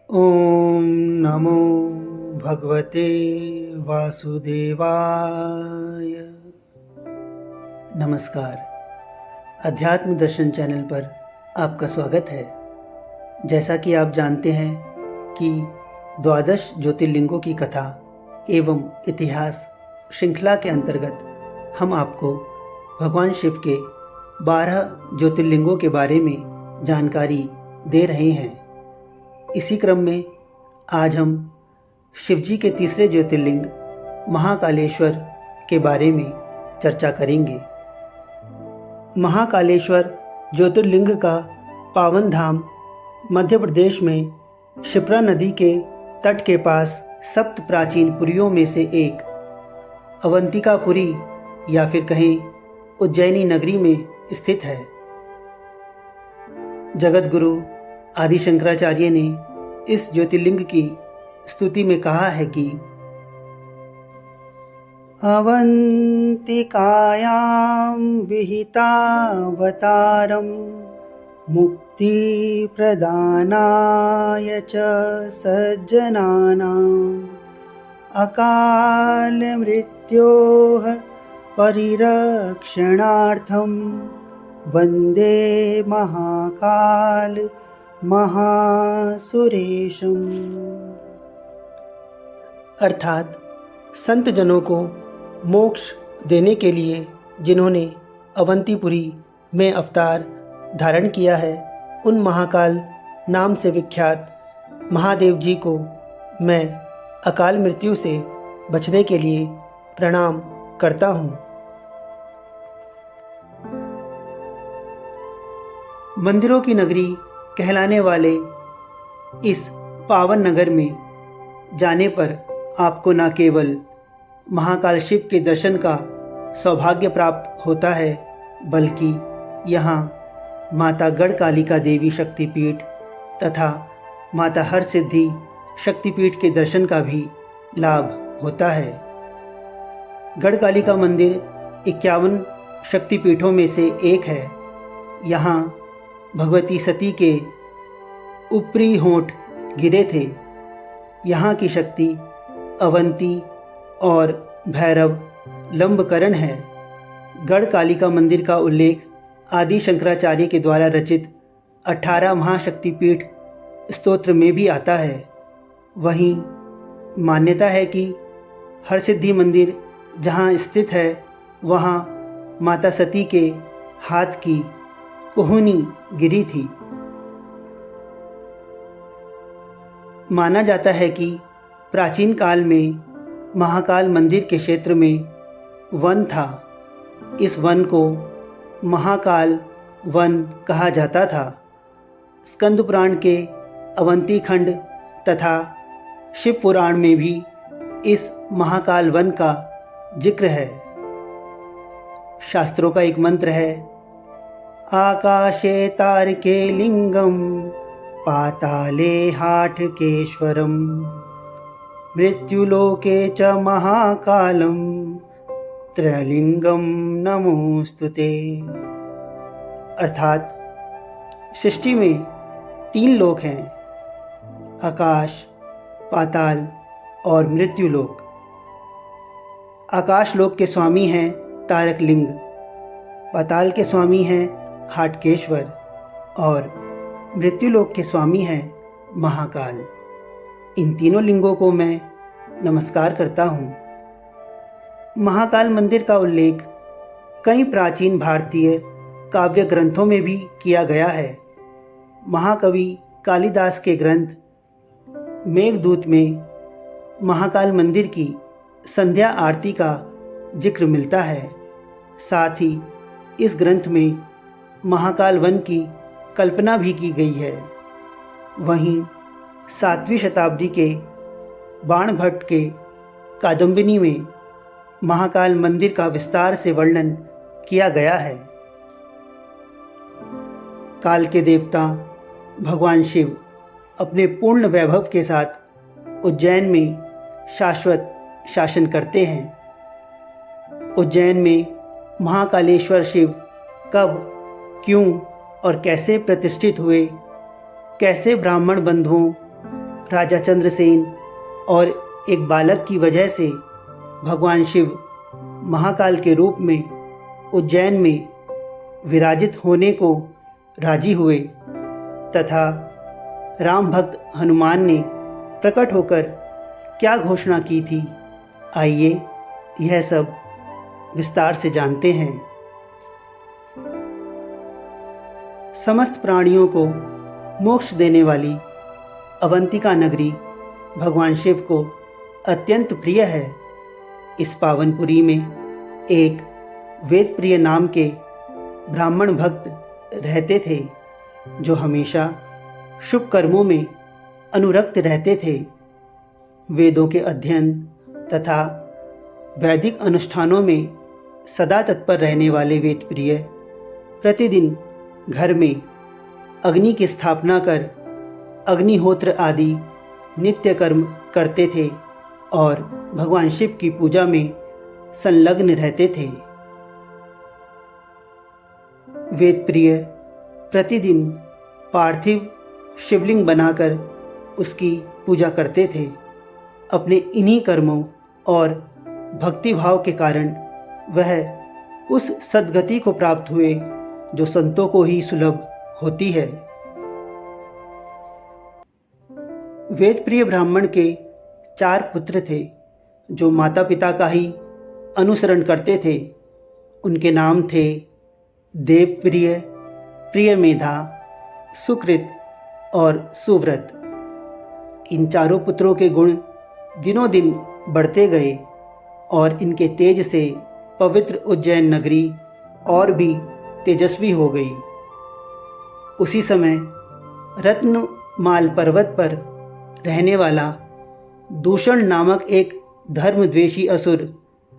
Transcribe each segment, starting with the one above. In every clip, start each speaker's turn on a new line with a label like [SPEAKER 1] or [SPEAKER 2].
[SPEAKER 1] ॐ नमो भगवते वासुदेवाय। नमस्कार। अध्यात्म दर्शन चैनल पर आपका स्वागत है। जैसा कि आप जानते हैं कि द्वादश ज्योतिर्लिंगों की कथा एवं इतिहास श्रृंखला के अंतर्गत हम आपको भगवान शिव के 12 ज्योतिर्लिंगों के बारे में जानकारी दे रहे हैं। इसी क्रम में आज हम शिवजी के तीसरे ज्योतिर्लिंग महाकालेश्वर के बारे में चर्चा करेंगे। महाकालेश्वर ज्योतिर्लिंग का पावन धाम मध्य प्रदेश में क्षिप्रा नदी के तट के पास सप्त प्राचीन पुरियों में से एक अवंतिकापुरी या फिर कहें उज्जैनी नगरी में स्थित है। जगत गुरु आदि शंकराचार्य ने इस ज्योतिर्लिंग की स्तुति में कहा है कि अवंतिकायां विहितावतारं मुक्ति प्रदानाय च सज्जनानां अकाल मृत्योः परिरक्षणार्थं वंदे महाकाल महासुरेशम। अर्थात संत जनों को मोक्ष देने के लिए जिन्होंने अवंतीपुरी में अवतार धारण किया है, उन महाकाल नाम से विख्यात महादेव जी को मैं अकाल मृत्यु से बचने के लिए प्रणाम करता हूँ। मंदिरों की नगरी कहलाने वाले इस पावन नगर में जाने पर आपको न केवल महाकाल शिव के दर्शन का सौभाग्य प्राप्त होता है, बल्कि यहाँ माता गढ़कालिका देवी शक्तिपीठ तथा माता हरसिद्धि शक्तिपीठ के दर्शन का भी लाभ होता है। गढ़कालिका मंदिर 51 शक्तिपीठों में से एक है। यहाँ भगवती सती के ऊपरी होंठ गिरे थे। यहाँ की शक्ति अवंती और भैरव लंबकरण है। गढ़कालिका मंदिर का उल्लेख आदि शंकराचार्य के द्वारा रचित 18 महाशक्तिपीठ स्तोत्र में भी आता है। वहीं मान्यता है कि हरसिद्धि मंदिर जहाँ स्थित है, वहाँ माता सती के हाथ की कोहनी गिरी थी। माना जाता है कि प्राचीन काल में महाकाल मंदिर के क्षेत्र में वन था। इस वन को महाकाल वन कहा जाता था। स्कंद पुराण के अवंती खंड तथा शिव पुराण में भी इस महाकाल वन का जिक्र है। शास्त्रों का एक मंत्र है, आकाशे तारके लिंगम पाताले हाटकेश्वरम मृत्युलोके च महाकालम त्रयलिंगम नमोस्तुते। अर्थात सृष्टि में 3 लोक हैं, आकाश, पाताल और मृत्युलोक। आकाश लोक के स्वामी हैं तारक लिंग, पाताल के स्वामी हैं हाटकेश्वर और मृत्युलोक के स्वामी हैं महाकाल। इन तीनों लिंगों को मैं नमस्कार करता हूँ। महाकाल मंदिर का उल्लेख कई प्राचीन भारतीय काव्य ग्रंथों में भी किया गया है। महाकवि कालिदास के ग्रंथ मेघदूत में महाकाल मंदिर की संध्या आरती का जिक्र मिलता है। साथ ही इस ग्रंथ में महाकाल वन की कल्पना भी की गई है। वहीं 7वीं शताब्दी के बाणभट्ट के कादम्बिनी में महाकाल मंदिर का विस्तार से वर्णन किया गया है। काल के देवता भगवान शिव अपने पूर्ण वैभव के साथ उज्जैन में शाश्वत शासन करते हैं। उज्जैन में महाकालेश्वर शिव कब, क्यों और कैसे प्रतिष्ठित हुए, कैसे ब्राह्मण बंधुओं राजा चंद्रसेन और एक बालक की वजह से भगवान शिव महाकाल के रूप में उज्जैन में विराजित होने को राजी हुए तथा राम भक्त हनुमान ने प्रकट होकर क्या घोषणा की थी, आइए यह सब विस्तार से जानते हैं। समस्त प्राणियों को मोक्ष देने वाली अवंतिका नगरी भगवान शिव को अत्यंत प्रिय है। इस पावनपुरी में एक वेदप्रिय नाम के ब्राह्मण भक्त रहते थे जो हमेशा शुभ कर्मों में अनुरक्त रहते थे। वेदों के अध्ययन तथा वैदिक अनुष्ठानों में सदा तत्पर रहने वाले वेदप्रिय प्रतिदिन घर में अग्नि की स्थापना कर अग्निहोत्र आदि नित्य कर्म करते थे और भगवान शिव की पूजा में संलग्न रहते थे। वेदप्रिय प्रतिदिन पार्थिव शिवलिंग बनाकर उसकी पूजा करते थे। अपने इन्हीं कर्मों और भक्तिभाव के कारण वह उस सद्गति को प्राप्त हुए जो संतों को ही सुलभ होती है। वेदप्रिय ब्राह्मण के 4 पुत्र थे जो माता पिता का ही अनुसरण करते थे। उनके नाम थे देवप्रिय, प्रियमेधा, सुकृत और सुव्रत। इन चारों पुत्रों के गुण दिनों दिन बढ़ते गए और इनके तेज से पवित्र उज्जैन नगरी और भी तेजस्वी हो गई। उसी समय रत्नमाल पर्वत पर रहने वाला दूषण नामक एक धर्मद्वेषी असुर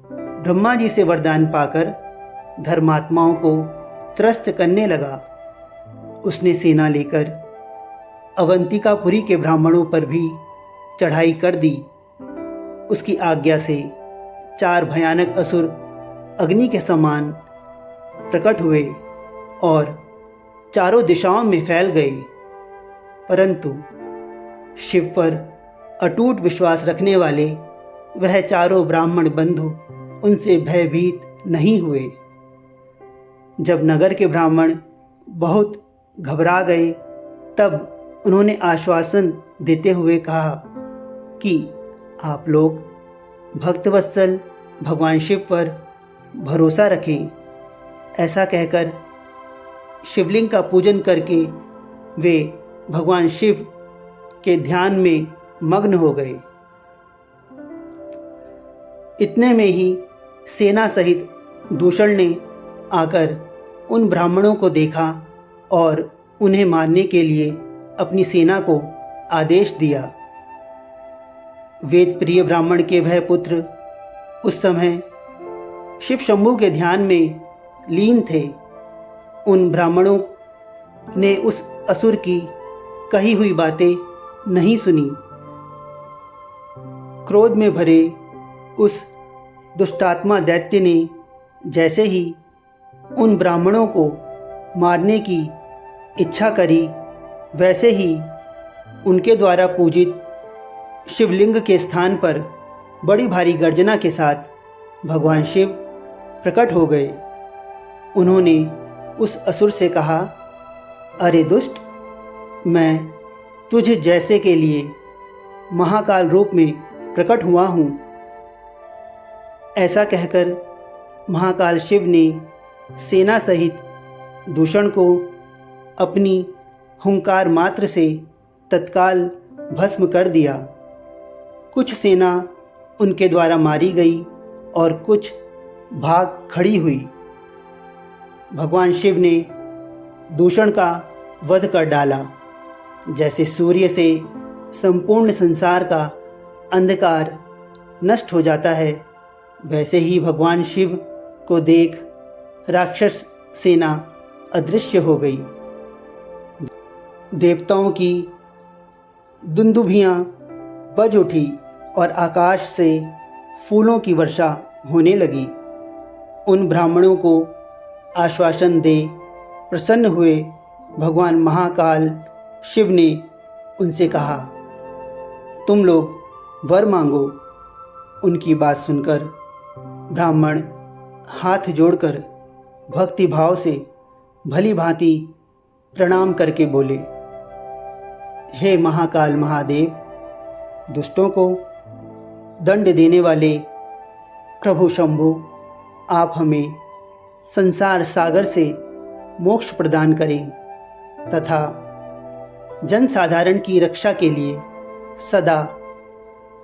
[SPEAKER 1] ब्रह्मा जी से वरदान पाकर धर्मात्माओं को त्रस्त करने लगा। उसने सेना लेकर अवंतिकापुरी के ब्राह्मणों पर भी चढ़ाई कर दी। उसकी आज्ञा से 4 भयानक असुर अग्नि के समान प्रकट हुए और चारों दिशाओं में फैल गए, परंतु शिव पर अटूट विश्वास रखने वाले वह चारों ब्राह्मण बंधु उनसे भयभीत नहीं हुए। जब नगर के ब्राह्मण बहुत घबरा गए तब उन्होंने आश्वासन देते हुए कहा कि आप लोग भक्तवत्सल भगवान शिव पर भरोसा रखें। ऐसा कहकर शिवलिंग का पूजन करके वे भगवान शिव के ध्यान में मग्न हो गए। इतने में ही सेना सहित दूषण ने आकर उन ब्राह्मणों को देखा और उन्हें मारने के लिए अपनी सेना को आदेश दिया। वेदप्रिय ब्राह्मण के वह पुत्र उस समय शिव शंभू के ध्यान में लीन थे। उन ब्राह्मणों ने उस असुर की कही हुई बातें नहीं सुनी। क्रोध में भरे उस दुष्टात्मा दैत्य ने जैसे ही उन ब्राह्मणों को मारने की इच्छा करी, वैसे ही उनके द्वारा पूजित शिवलिंग के स्थान पर बड़ी भारी गर्जना के साथ भगवान शिव प्रकट हो गए। उन्होंने उस असुर से कहा, अरे दुष्ट, मैं तुझ जैसे के लिए महाकाल रूप में प्रकट हुआ हूँ। ऐसा कहकर महाकाल शिव ने सेना सहित दूषण को अपनी हुंकार मात्र से तत्काल भस्म कर दिया। कुछ सेना उनके द्वारा मारी गई और कुछ भाग खड़ी हुई। भगवान शिव ने दूषण का वध कर डाला। जैसे सूर्य से संपूर्ण संसार का अंधकार नष्ट हो जाता है, वैसे ही भगवान शिव को देख राक्षस सेना अदृश्य हो गई। देवताओं की दुंदुभियाँ बज उठी और आकाश से फूलों की वर्षा होने लगी। उन ब्राह्मणों को आश्वासन दे प्रसन्न हुए भगवान महाकाल शिव ने उनसे कहा, तुम लोग वर मांगो। उनकी बात सुनकर ब्राह्मण हाथ जोड़कर भक्ति भाव से भली भांति प्रणाम करके बोले, हे महाकाल महादेव, दुष्टों को दंड देने वाले प्रभु शंभु, आप हमें संसार सागर से मोक्ष प्रदान करें तथा जन साधारण की रक्षा के लिए सदा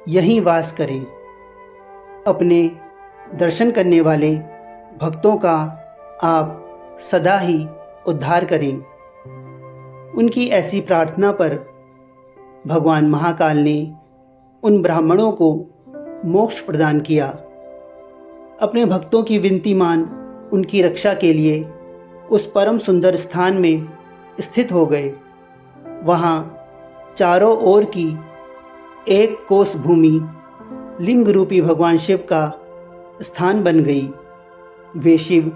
[SPEAKER 1] यहीं वास करें। अपने दर्शन करने वाले भक्तों का आप सदा ही उद्धार करें। उनकी ऐसी प्रार्थना पर भगवान महाकाल ने उन ब्राह्मणों को मोक्ष प्रदान किया। अपने भक्तों की विनती मान उनकी रक्षा के लिए उस परम सुंदर स्थान में स्थित हो गए। वहाँ चारों ओर की एक कोस भूमि लिंग रूपी भगवान शिव का स्थान बन गई। वे शिव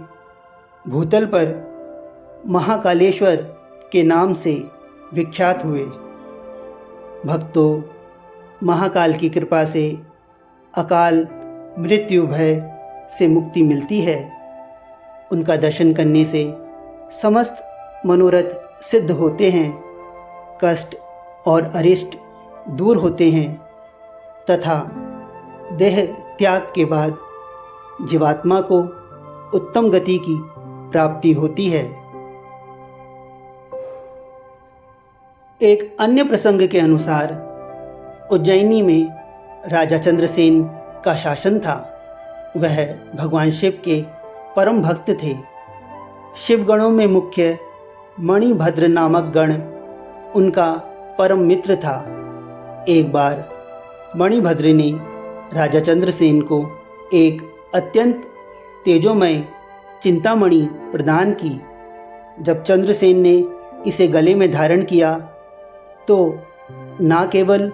[SPEAKER 1] भूतल पर महाकालेश्वर के नाम से विख्यात हुए। भक्तों, महाकाल की कृपा से अकाल मृत्यु भय से मुक्ति मिलती है। उनका दर्शन करने से समस्त मनोरथ सिद्ध होते हैं, कष्ट और अरिष्ट दूर होते हैं तथा देह त्याग के बाद जीवात्मा को उत्तम गति की प्राप्ति होती है। एक अन्य प्रसंग के अनुसार उज्जैनी में राजा चंद्रसेन का शासन था। वह भगवान शिव के परम भक्त थे। शिवगणों में मुख्य मणिभद्र नामक गण उनका परम मित्र था। एक बार मणिभद्र ने राजा चंद्रसेन को एक अत्यंत तेजोमय चिंतामणि प्रदान की। जब चंद्रसेन ने इसे गले में धारण किया तो न केवल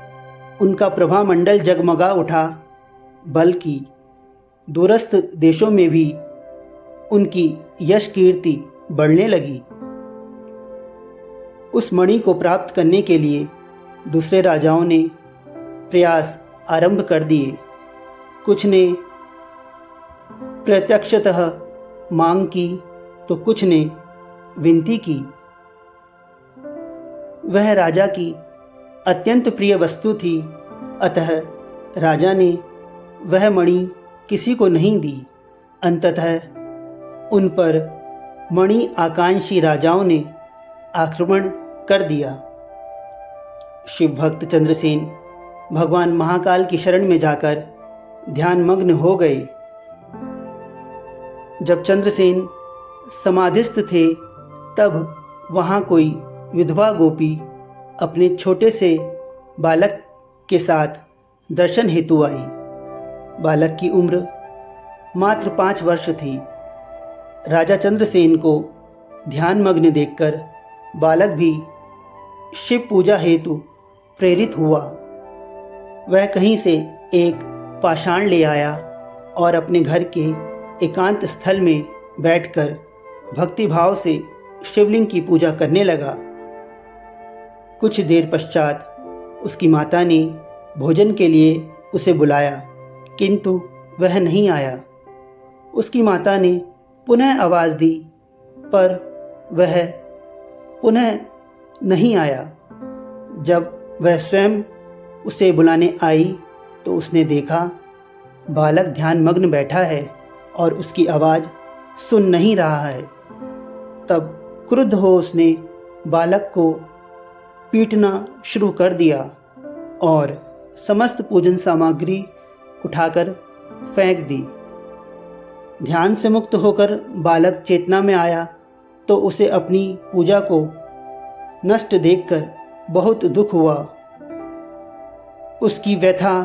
[SPEAKER 1] उनका प्रभामंडल जगमगा उठा, बल्कि दूरस्थ देशों में भी उनकी यश कीर्ति बढ़ने लगी। उस मणि को प्राप्त करने के लिए दूसरे राजाओं ने प्रयास आरंभ कर दिए। कुछ ने प्रत्यक्षतः मांग की तो कुछ ने विनती की। वह राजा की अत्यंत प्रिय वस्तु थी, अतः राजा ने वह मणि किसी को नहीं दी। अंततः उन पर मणि आकांक्षी राजाओं ने आक्रमण कर दिया। शिव भक्त चंद्रसेन भगवान महाकाल की शरण में जाकर ध्यानमग्न हो गए। जब चंद्रसेन समाधिस्थ थे तब वहाँ कोई विधवा गोपी अपने छोटे से बालक के साथ दर्शन हेतु आई। बालक की उम्र मात्र 5 वर्ष थी। राजा चंद्रसेन को ध्यानमग्न देखकर बालक भी शिव पूजा हेतु प्रेरित हुआ। वह कहीं से एक पाषाण ले आया और अपने घर के एकांत स्थल में बैठकर भक्तिभाव से शिवलिंग की पूजा करने लगा। कुछ देर पश्चात उसकी माता ने भोजन के लिए उसे बुलाया, किंतु वह नहीं आया। उसकी माता ने पुनः आवाज़ दी, पर वह पुनः नहीं आया। जब वह स्वयं उसे बुलाने आई तो उसने देखा बालक ध्यानमग्न बैठा है और उसकी आवाज़ सुन नहीं रहा है। तब क्रुद्ध हो उसने बालक को पीटना शुरू कर दिया और समस्त पूजन सामग्री उठाकर फेंक दी। ध्यान से मुक्त होकर बालक चेतना में आया तो उसे अपनी पूजा को नष्ट देखकर बहुत दुख हुआ। उसकी व्यथा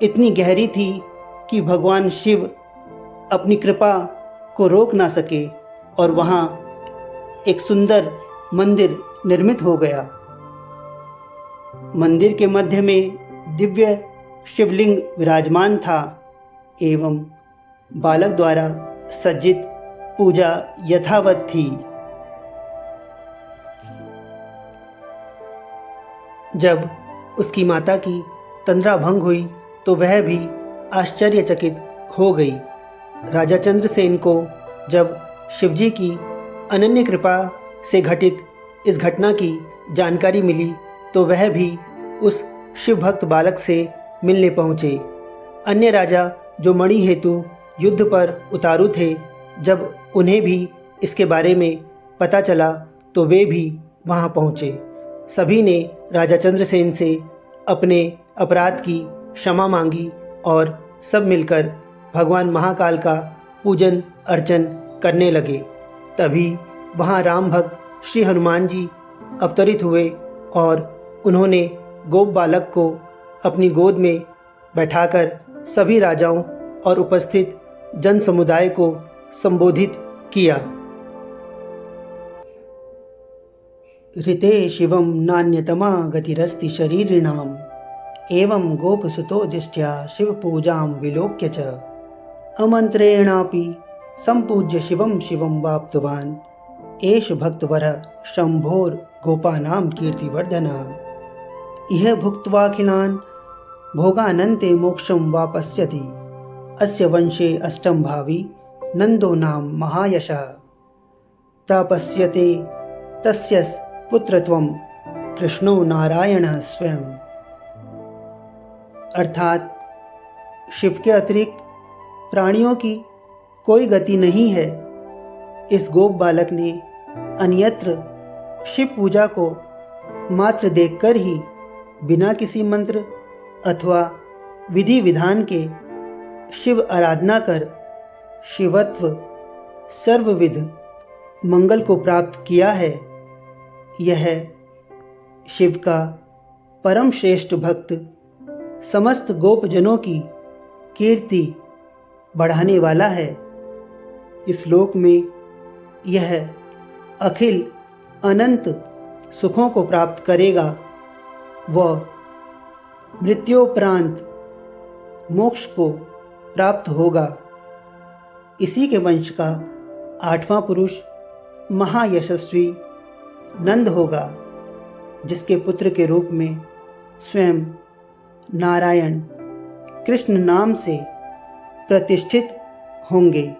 [SPEAKER 1] इतनी गहरी थी कि भगवान शिव अपनी कृपा को रोक ना सके और वहाँ एक सुंदर मंदिर निर्मित हो गया। मंदिर के मध्य में दिव्य शिवलिंग विराजमान था एवं बालक द्वारा सज्जित पूजा यथावत थी। जब उसकी माता की तंद्रा भंग हुई तो वह भी आश्चर्यचकित हो गई। राजा चंद्रसेन को जब शिवजी की अनन्य कृपा से घटित इस घटना की जानकारी मिली तो वह भी उस शिव भक्त बालक से मिलने पहुँचे। अन्य राजा जो मणि हेतु युद्ध पर उतारू थे, जब उन्हें भी इसके बारे में पता चला तो वे भी वहां पहुंचे। सभी ने राजा चंद्रसेन से अपने अपराध की क्षमा मांगी और सब मिलकर भगवान महाकाल का पूजन अर्चन करने लगे। तभी वहां राम भक्त श्री हनुमान जी अवतरित हुए और उन्होंने गोप बालक को अपनी गोद में बैठाकर सभी राजाओं और उपस्थित जन समुदाय को संबोधित किया। ऋते शिवम नान्यतमा गतिरस्ति शरीरिणाम एवं गोपसुतो दिष्ट्या शिव पूजां विलोक्य च अमंत्रेणापि संपूज्य शिवम शिवम वाप्तवान् एष भक्तवरः शंभोर गोपानां कीर्तिवर्धनः इह भुक्त्वाखिलान् भोगानन्ते मोक्षं वापस्यति अस्य वंशे अष्टम भावी नंदो नाम महायशः प्रापस्यते तस्य पुत्रत्वं कृष्णो नारायणः स्वयं। अर्थात शिव के अतिरिक्त प्राणियों की कोई गति नहीं है। इस गोप बालक ने अन्यत्र शिव पूजा को मात्र देखकर ही बिना किसी मंत्र अथवा विधि विधान के शिव आराधना कर शिवत्व सर्वविध मंगल को प्राप्त किया है। यह शिव का परम श्रेष्ठ भक्त समस्त गोपजनों की कीर्ति बढ़ाने वाला है। इस लोक में यह अखिल अनंत सुखों को प्राप्त करेगा व मृत्योपरांत मोक्ष को प्राप्त होगा। इसी के वंश का 8वां पुरुष महायशस्वी नंद होगा, जिसके पुत्र के रूप में स्वयं नारायण कृष्ण नाम से प्रतिष्ठित होंगे।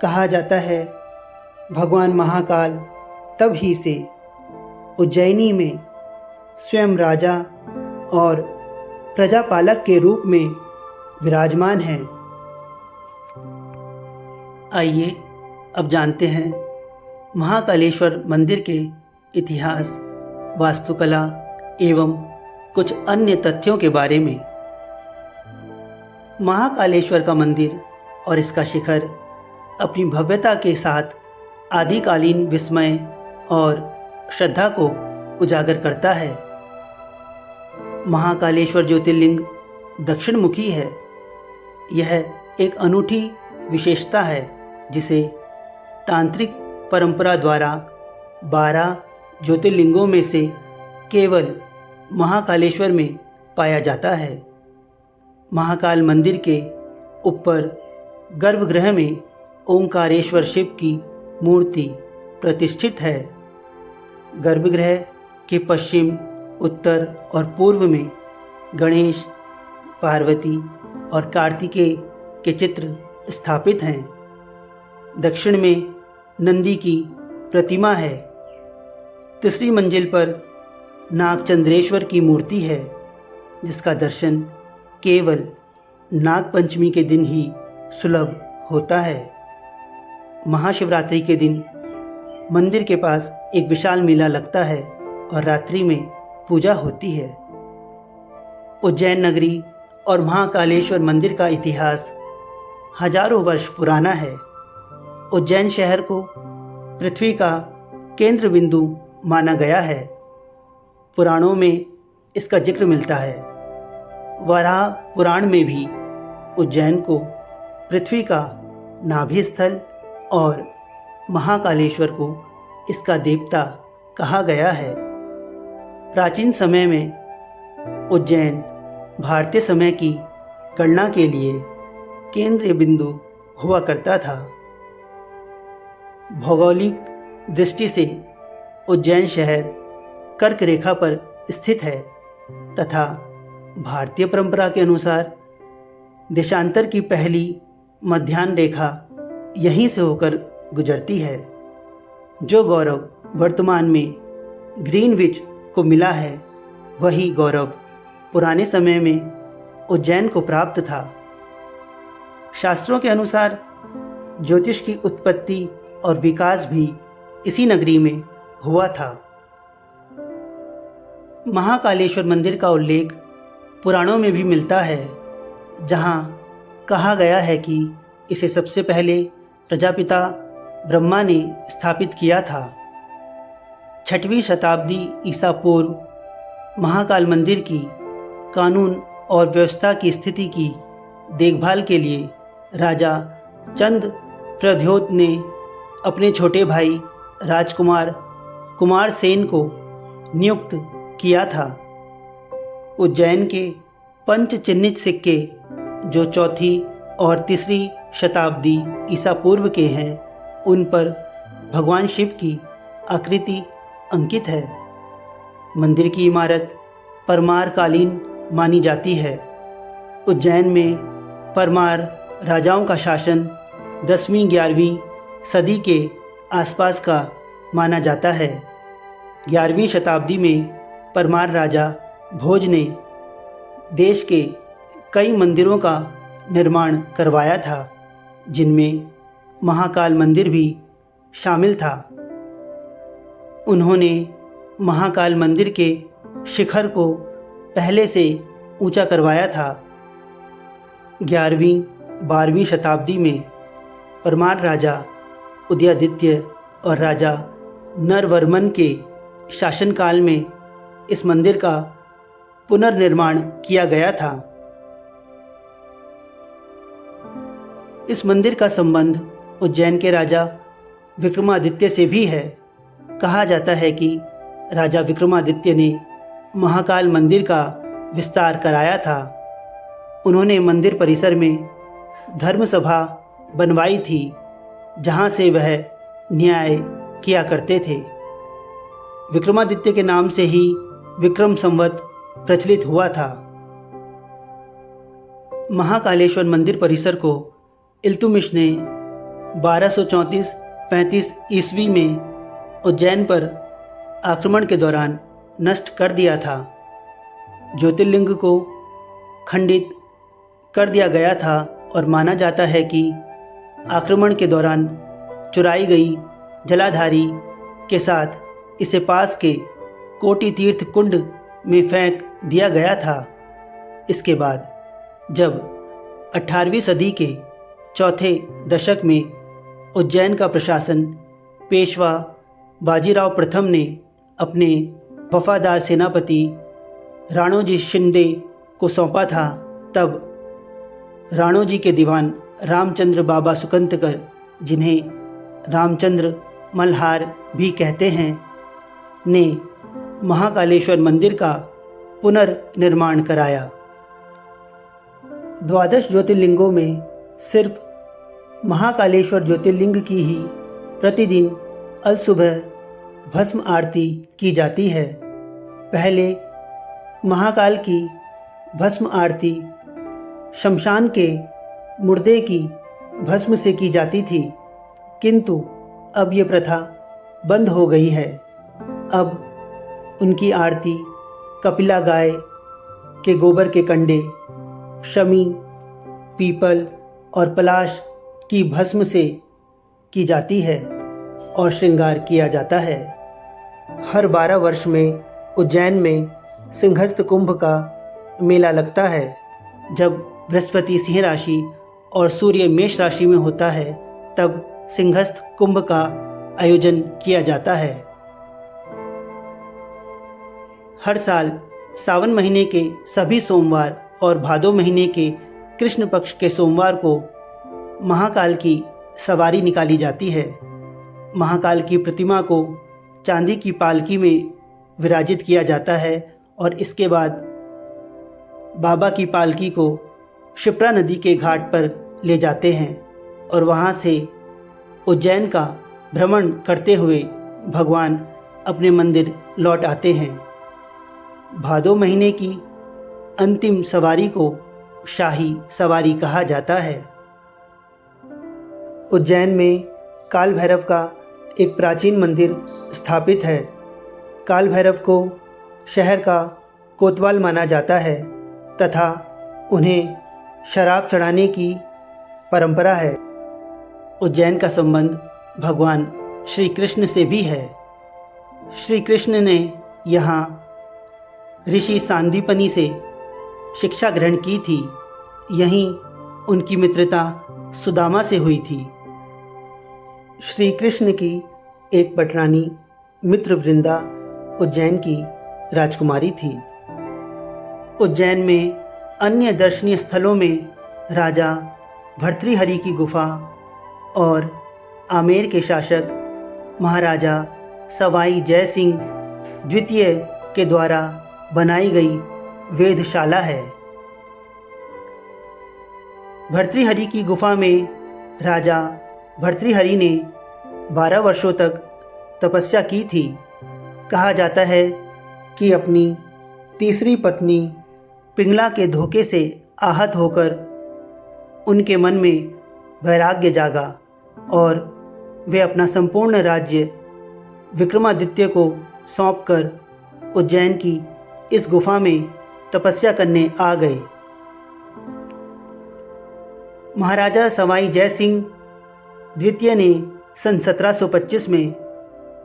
[SPEAKER 1] कहा जाता है भगवान महाकाल तब ही से उज्जैनी में स्वयं राजा और प्रजापालक के रूप में विराजमान हैं। आइए अब जानते हैं महाकालेश्वर मंदिर के इतिहास, वास्तुकला एवं कुछ अन्य तथ्यों के बारे में। महाकालेश्वर का मंदिर और इसका शिखर अपनी भव्यता के साथ आदिकालीन विस्मय और श्रद्धा को उजागर करता है। महाकालेश्वर ज्योतिर्लिंग दक्षिणमुखी है। यह एक अनूठी विशेषता है जिसे तांत्रिक परंपरा द्वारा 12 ज्योतिर्लिंगों में से केवल महाकालेश्वर में पाया जाता है। महाकाल मंदिर के ऊपर गर्भगृह में ओंकारेश्वर शिव की मूर्ति प्रतिष्ठित है। गर्भगृह के पश्चिम, उत्तर और पूर्व में गणेश, पार्वती और कार्तिकेय के चित्र स्थापित हैं। दक्षिण में नंदी की प्रतिमा है। तीसरी मंजिल पर नागचंद्रेश्वर की मूर्ति है, जिसका दर्शन केवल नागपंचमी के दिन ही सुलभ होता है। महाशिवरात्रि के दिन मंदिर के पास एक विशाल मेला लगता है और रात्रि में पूजा होती है। उज्जैन नगरी और महाकालेश्वर मंदिर का इतिहास हजारों वर्ष पुराना है। उज्जैन शहर को पृथ्वी का केंद्र बिंदु माना गया है। पुराणों में इसका जिक्र मिलता है। वराह पुराण में भी उज्जैन को पृथ्वी का नाभि स्थल और महाकालेश्वर को इसका देवता कहा गया है। प्राचीन समय में उज्जैन भारतीय समय की गणना के लिए केंद्रीय बिंदु हुआ करता था। भौगोलिक दृष्टि से उज्जैन शहर कर्क रेखा पर स्थित है तथा भारतीय परंपरा के अनुसार देशांतर की पहली मध्याह्न रेखा यहीं से होकर गुजरती है। जो गौरव वर्तमान में ग्रीनविच को मिला है, वही गौरव पुराने समय में उज्जैन को प्राप्त था। शास्त्रों के अनुसार ज्योतिष की उत्पत्ति और विकास भी इसी नगरी में हुआ था। महाकालेश्वर मंदिर का उल्लेख पुराणों में भी मिलता है, जहां कहा गया है कि इसे सबसे पहले प्रजापिता ब्रह्मा ने स्थापित किया था। 6वीं शताब्दी ईसा पूर्व महाकाल मंदिर की कानून और व्यवस्था की स्थिति की देखभाल के लिए राजा चंद प्रद्योत ने अपने छोटे भाई राजकुमार कुमार सेन को नियुक्त किया था। उज्जैन के पंच चिन्हित सिक्के जो 4वीं और 3री शताब्दी ईसा पूर्व के हैं, उन पर भगवान शिव की आकृति अंकित है। मंदिर की इमारत परमार कालीन मानी जाती है। उज्जैन में परमार राजाओं का शासन 10वीं-11वीं सदी के आसपास का माना जाता है। 11वीं शताब्दी में परमार राजा भोज ने देश के कई मंदिरों का निर्माण करवाया था, जिनमें महाकाल मंदिर भी शामिल था। उन्होंने महाकाल मंदिर के शिखर को पहले से ऊंचा करवाया था। 11वीं-12वीं शताब्दी में परमार राजा उदयादित्य और राजा नरवर्मन के शासनकाल में इस मंदिर का पुनर्निर्माण किया गया था। इस मंदिर का संबंध उज्जैन के राजा विक्रमादित्य से भी है। कहा जाता है कि राजा विक्रमादित्य ने महाकाल मंदिर का विस्तार कराया था। उन्होंने मंदिर परिसर में धर्मसभा बनवाई थी, जहां से वह न्याय किया करते थे। विक्रमादित्य के नाम से ही विक्रम संवत प्रचलित हुआ था। महाकालेश्वर मंदिर परिसर को इल्तुतमिश ने 1234-35 ईस्वी में उज्जैन पर आक्रमण के दौरान नष्ट कर दिया था। ज्योतिर्लिंग को खंडित कर दिया गया था और माना जाता है कि आक्रमण के दौरान चुराई गई जलाधारी के साथ इसे पास के कोटि तीर्थ कुंड में फेंक दिया गया था। इसके बाद जब 18वीं सदी के चौथे दशक में उज्जैन का प्रशासन पेशवा बाजीराव प्रथम ने अपने वफादार सेनापति राणोजी शिंदे को सौंपा था, तब राणोजी के दीवान रामचंद्र बाबा सुकंतकर, जिन्हें रामचंद्र मल्हार भी कहते हैं, ने महाकालेश्वर मंदिर का पुनर्निर्माण कराया। 12 ज्योतिर्लिंगों में सिर्फ महाकालेश्वर ज्योतिर्लिंग की ही प्रतिदिन अलसुबह भस्म आरती की जाती है। पहले महाकाल की भस्म आरती शमशान के मुर्दे की भस्म से की जाती थी, किंतु अब ये प्रथा बंद हो गई है। अब उनकी आरती कपिला गाय के गोबर के कंडे, शमी, पीपल और पलाश की भस्म से की जाती है और श्रृंगार किया जाता है। हर 12 वर्ष में उज्जैन में सिंहस्थ कुंभ का मेला लगता है। जब बृहस्पति सिंह राशि और सूर्य मेष राशि में होता है, तब सिंहस्थ कुंभ का आयोजन किया जाता है। हर साल सावन महीने के सभी सोमवार और भादो महीने के कृष्ण पक्ष के सोमवार को महाकाल की सवारी निकाली जाती है। महाकाल की प्रतिमा को चांदी की पालकी में विराजित किया जाता है और इसके बाद बाबा की पालकी को क्षिप्रा नदी के घाट पर ले जाते हैं और वहाँ से उज्जैन का भ्रमण करते हुए भगवान अपने मंदिर लौट आते हैं। भादो महीने की अंतिम सवारी को शाही सवारी कहा जाता है। उज्जैन में काल भैरव का एक प्राचीन मंदिर स्थापित है। काल भैरव को शहर का कोतवाल माना जाता है तथा उन्हें शराब चढ़ाने की परंपरा है। उज्जैन का संबंध भगवान श्री कृष्ण से भी है। श्री कृष्ण ने यहाँ ऋषि सांदीपनि से शिक्षा ग्रहण की थी। यहीं उनकी मित्रता सुदामा से हुई थी। श्री कृष्ण की एक पटरानी मित्र वृंदा उज्जैन की राजकुमारी थी। उज्जैन में अन्य दर्शनीय स्थलों में राजा भर्तृहरि की गुफा और आमेर के शासक महाराजा सवाई जय सिंह द्वितीय के द्वारा बनाई गई वेधशाला है। भर्तृहरि की गुफा में राजा भर्तृहरि ने 12 वर्षों तक तपस्या की थी। कहा जाता है कि अपनी तीसरी पत्नी पिंगला के धोखे से आहत होकर उनके मन में वैराग्य जागा और वे अपना संपूर्ण राज्य विक्रमादित्य को सौंपकर उज्जैन की इस गुफा में तपस्या करने आ गए। महाराजा सवाई जय सिंह द्वितीय ने सन 1725 में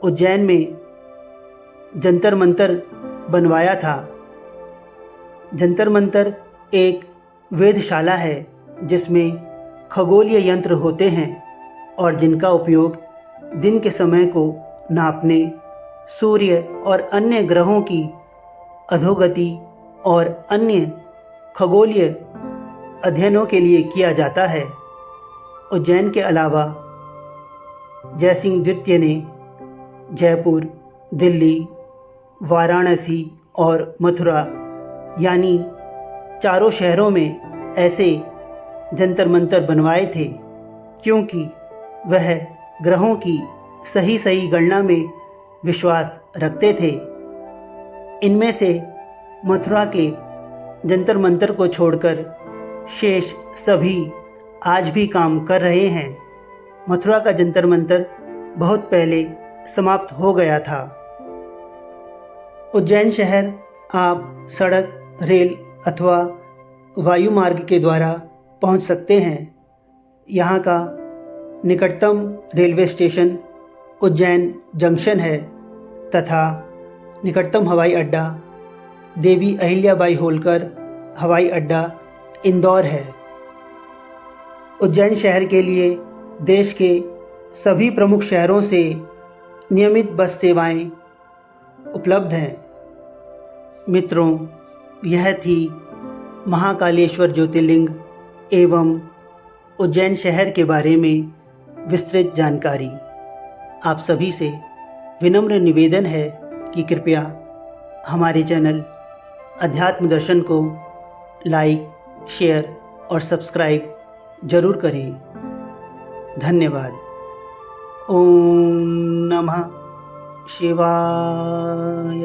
[SPEAKER 1] उज्जैन में जंतर मंतर बनवाया था। जंतर मंतर एक वेधशाला है जिसमें खगोलीय यंत्र होते हैं और जिनका उपयोग दिन के समय को नापने, सूर्य और अन्य ग्रहों की अधोगति और अन्य खगोलीय अध्ययनों के लिए किया जाता है। उज्जैन के अलावा जयसिंह द्वितीय ने जयपुर, दिल्ली, वाराणसी और मथुरा यानी चारों शहरों में ऐसे जंतर मंतर बनवाए थे क्योंकि वह ग्रहों की सही गणना में विश्वास रखते थे। इनमें से मथुरा के जंतर मंतर को छोड़कर शेष सभी आज भी काम कर रहे हैं। मथुरा का जंतर मंतर बहुत पहले समाप्त हो गया था। उज्जैन शहर आप सड़क, रेल अथवा वायु मार्ग के द्वारा पहुंच सकते हैं। यहाँ का निकटतम रेलवे स्टेशन उज्जैन जंक्शन है तथा निकटतम हवाई अड्डा देवी अहिल्याबाई होलकर हवाई अड्डा इंदौर है। उज्जैन शहर के लिए देश के सभी प्रमुख शहरों से नियमित बस सेवाएं उपलब्ध हैं। मित्रों, यह थी महाकालेश्वर ज्योतिर्लिंग एवं उज्जैन शहर के बारे में विस्तृत जानकारी। आप सभी से विनम्र निवेदन है कि कृपया हमारे चैनल अध्यात्म दर्शन को लाइक, शेयर और सब्सक्राइब जरूर करें। धन्यवाद। ओम नमः शिवाय।